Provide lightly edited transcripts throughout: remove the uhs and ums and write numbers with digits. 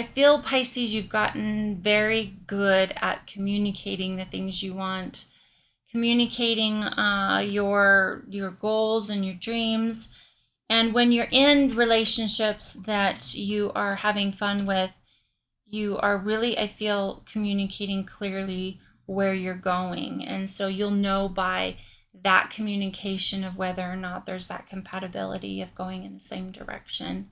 I feel, Pisces, you've gotten very good at communicating the things you want, communicating your goals and your dreams. And when you're in relationships that you are having fun with, you are really, I feel, communicating clearly where you're going. And so you'll know by that communication of whether or not there's that compatibility of going in the same direction.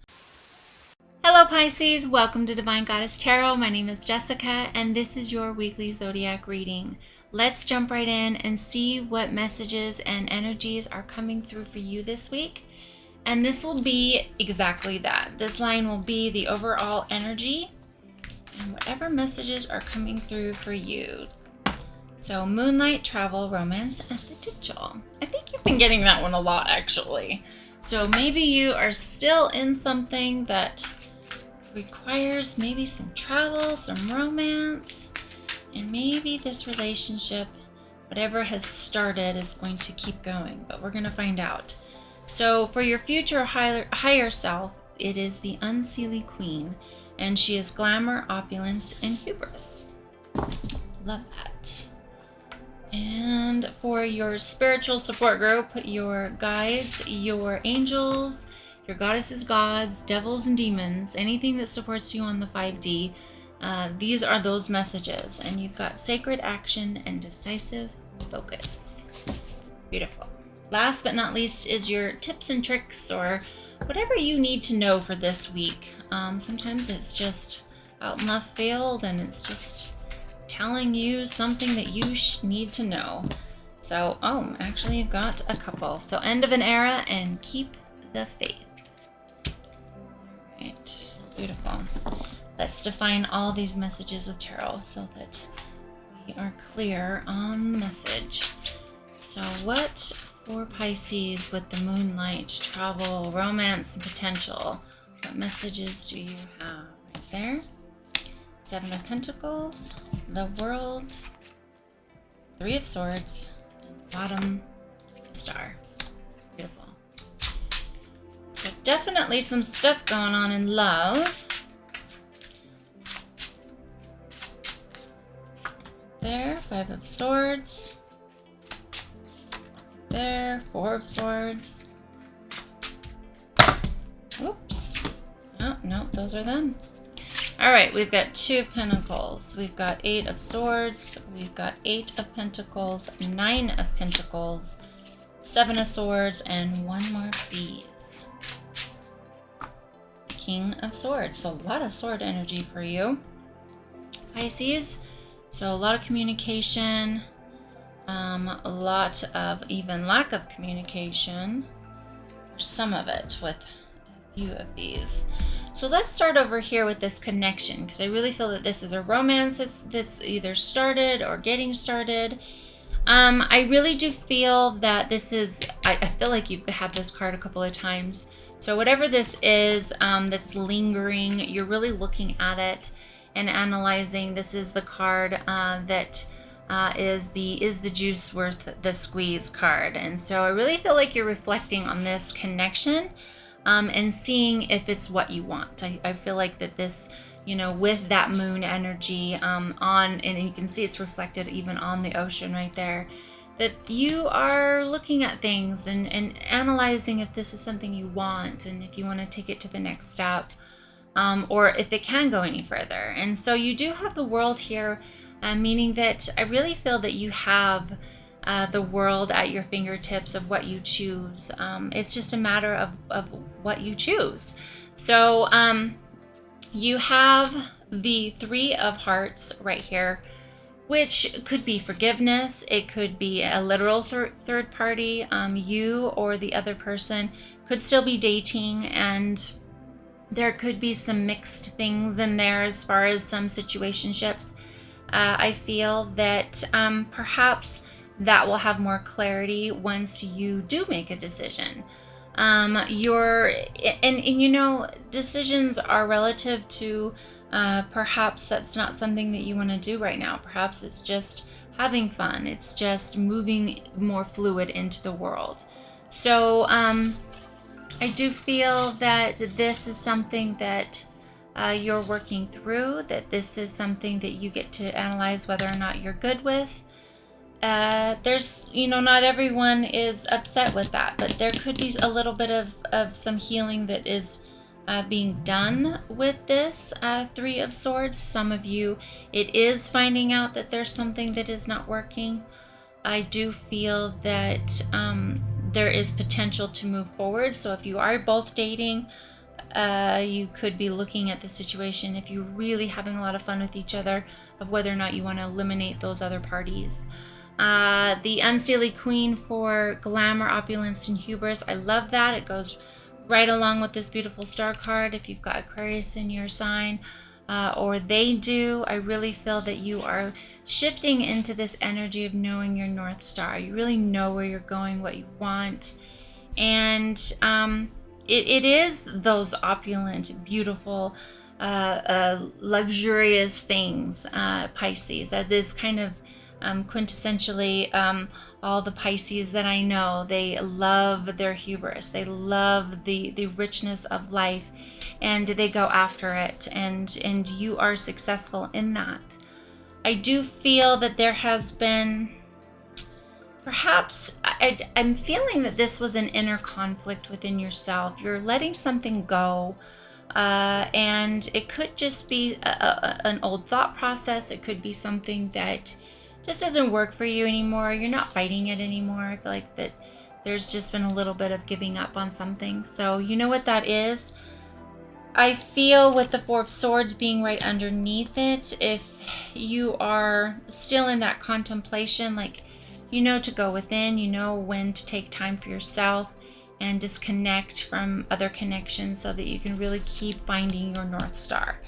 Hello Pisces, welcome to Divine Goddess Tarot. My name is Jessica and this is your weekly Zodiac reading. Let's jump right in and see what messages and energies are coming through for you this week. And this will be exactly that. This line will be the overall energy and whatever messages are coming through for you. So moonlight, travel, romance, and potential. I think you've been getting that one a lot actually. So maybe you are still in something that requires maybe some travel, some romance, and maybe this relationship, whatever has started, is going to keep going, but we're going to find out. So for your future higher self, it is the Unseelie Queen, and she is glamour, opulence, and hubris. Love that. And for your spiritual support group, your guides, your angels, your goddesses, gods, devils, and demons, anything that supports you on the 5D, these are those messages. And you've got sacred action and decisive focus. Beautiful. Last but not least is your tips and tricks, or whatever you need to know for this week. Sometimes it's just out in left field and it's just telling you something that you need to know. So, actually you've got a couple. So end of an era and keep the faith. Right, beautiful. Let's define all these messages with tarot so that we are clear on the message. So what for Pisces with the moonlight, travel, romance, and potential? What messages do you have right there? Seven of Pentacles, the World, Three of Swords, and bottom, Star. Beautiful. So definitely some stuff going on in love. There, Five of Swords. There, Four of Swords. Oops. Oh, no, those are them. All right, we've got Two of Pentacles. We've got Eight of Swords. We've got Eight of Pentacles, Nine of Pentacles, Seven of Swords, and one more, please. King of Swords. So a lot of sword energy for you, Pisces. So a lot of communication, a lot of even lack of communication, or some of it with a few of these. So let's start over here with this connection, because I really feel that this is a romance that's either started or getting started. I really do feel that this is, I feel like you've had this card a couple of times. So whatever this is that's lingering, you're really looking at it and analyzing. This is the card that is the juice worth the squeeze card. And so I really feel like you're reflecting on this connection and seeing if it's what you want. I feel like that this, with that moon energy and you can see it's reflected even on the ocean right there, that you are looking at things and analyzing if this is something you want and if you want to take it to the next step, or if it can go any further. And so you do have the World here, meaning that I really feel that you have the world at your fingertips of what you choose. It's just a matter of what you choose. So you have the Three of Hearts right here, which could be forgiveness. It could be a literal third party. You or the other person could still be dating, and there could be some mixed things in there as far as some situationships. I feel that perhaps that will have more clarity once you do make a decision. Decisions are relative to perhaps that's not something that you want to do right now. Perhaps it's just having fun. It's just moving more fluid into the world. So I do feel that this is something that you're working through, that this is something that you get to analyze whether or not you're good with. There's, not everyone is upset with that, but there could be a little bit of some healing that is being done with this Three of Swords. Some of you, it is finding out that there's something that is not working. I do feel that there is potential to move forward. So if you are both dating, you could be looking at the situation, if you're really having a lot of fun with each other, of whether or not you want to eliminate those other parties. The Unseelie Queen for glamour, opulence, and hubris. I love that. It goes right along with this beautiful star card. If you've got Aquarius in your sign, or they do, I really feel that you are shifting into this energy of knowing your North Star. You really know where you're going, what you want. And it is those opulent, beautiful, luxurious things, Pisces. That is kind of quintessentially all the Pisces that I know. They love their hubris. They love the richness of life, and they go after it. And you are successful in that. I do feel that there has been, perhaps, I'm feeling that this was an inner conflict within yourself. You're letting something go. And it could just be an old thought process. It could be something that just doesn't work for you anymore. You're not fighting it anymore. I feel like that there's just been a little bit of giving up on something. So you know what that is? I feel with the Four of Swords being right underneath it, if you are still in that contemplation, like, to go within, when to take time for yourself and disconnect from other connections so that you can really keep finding your North Star.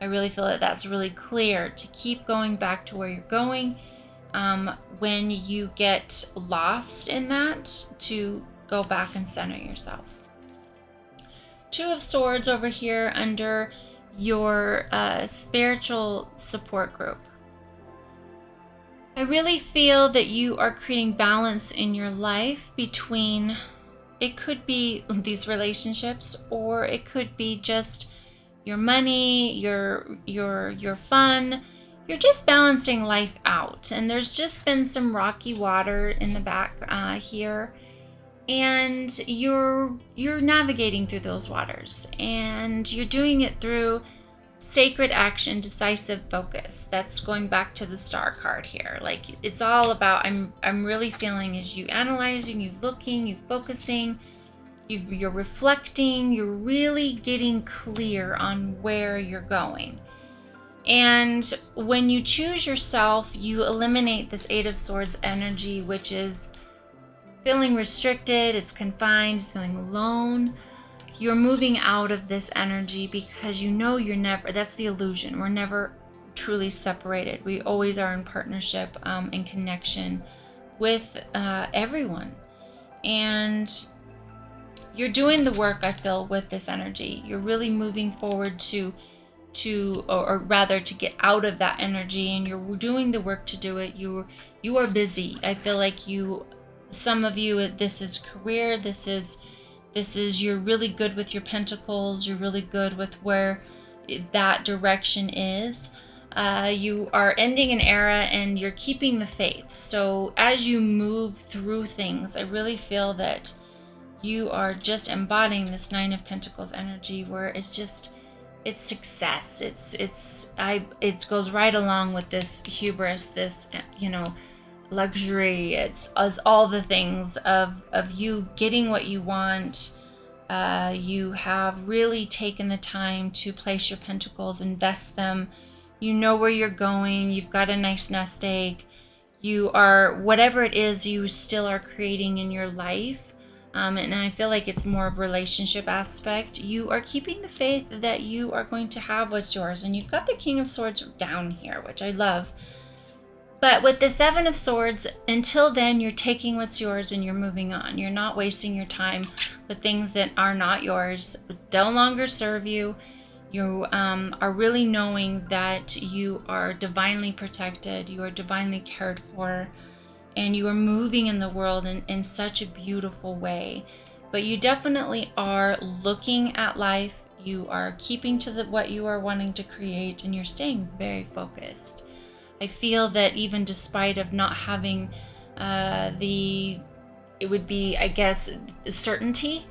I really feel that that's really clear, to keep going back to where you're going. When you get lost in that, to go back and center yourself. Two of Swords over here under your spiritual support group. I really feel that you are creating balance in your life between, it could be these relationships, or it could be just your money, your fun. You're just balancing life out. And there's just been some rocky water in the back here. And you're navigating through those waters, and you're doing it through sacred action, decisive focus. That's going back to the star card here. Like, it's all about, I'm really feeling, is you analyzing, you looking, you focusing, you're reflecting, you're really getting clear on where you're going. And when you choose yourself, you eliminate this Eight of Swords energy, which is feeling restricted, it's confined, it's feeling alone. You're moving out of this energy because you're never, that's the illusion. We're never truly separated. We always are in partnership, in connection with everyone. And you're doing the work, I feel, with this energy. You're really moving forward or rather to get out of that energy, and you're doing the work to do it. You are busy. I feel like some of you, this is career, this is you're really good with your pentacles, you're really good with where that direction is. You are ending an era and you're keeping the faith. So as you move through things, I really feel that you are just embodying this Nine of Pentacles energy, where it's success. It goes right along with this hubris, this, luxury. It's all the things of you getting what you want. You have really taken the time to place your pentacles, invest them. You know where you're going. You've got a nice nest egg. You are, whatever it is, you still are creating in your life. And I feel like it's more of a relationship aspect. You are keeping the faith that you are going to have what's yours. And you've got the King of Swords down here, which I love. But with the Seven of Swords, until then, you're taking what's yours and you're moving on. You're not wasting your time with things that are not yours, no longer serve you. You are really knowing that you are divinely protected, you are divinely cared for, and you are moving in the world in such a beautiful way. But you definitely are looking at life You are keeping to what you are wanting to create, and you're staying very focused. I feel that even despite of not having it would be, I guess, certainty,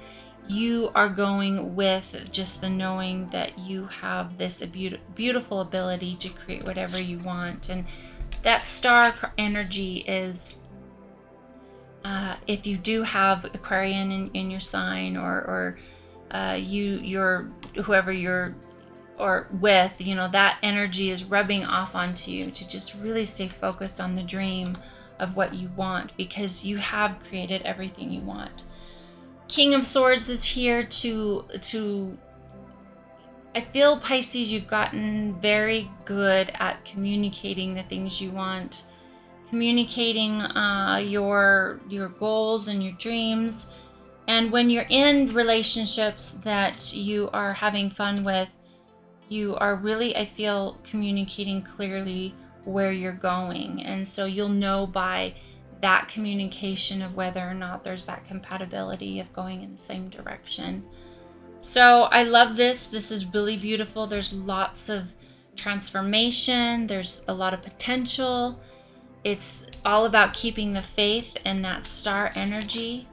you are going with just the knowing that you have this beautiful ability to create whatever you want. And that star energy is, if you do have Aquarian in your sign, or you're whoever you're or with, that energy is rubbing off onto you to just really stay focused on the dream of what you want, because you have created everything you want. King of Swords is here to I feel, Pisces, you've gotten very good at communicating the things you want, communicating your goals and your dreams. And when you're in relationships that you are having fun with, you are really, I feel, communicating clearly where you're going. And so you'll know by that communication of whether or not there's that compatibility of going in the same direction. So I love this. This is really beautiful. There's lots of transformation. There's a lot of potential. It's all about keeping the faith and that star energy,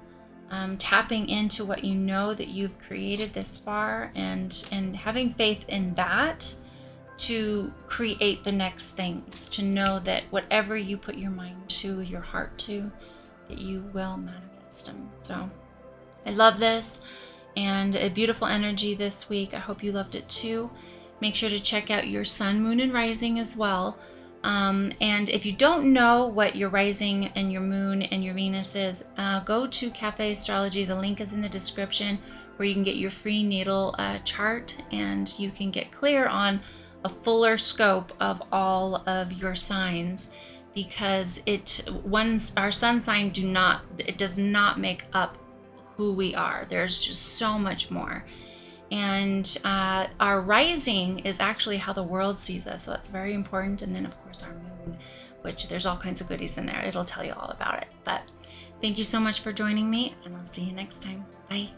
tapping into what you know that you've created this far, and having faith in that to create the next things, to know that whatever you put your mind to, your heart to, that you will manifest them. So I love this, and a beautiful energy this week. I hope you loved it too. Make sure to check out your sun, moon, and rising as well. And if you don't know what your rising and your moon and your Venus is, go to Cafe Astrology. The link is in the description, where you can get your free natal chart, and you can get clear on a fuller scope of all of your signs, because our sun sign does not make up who we are. There's just so much more. And our rising is actually how the world sees us, so that's very important. And then of course our moon, which there's all kinds of goodies in there. It'll tell you all about it. But thank you so much for joining me, and I'll see you next time. Bye.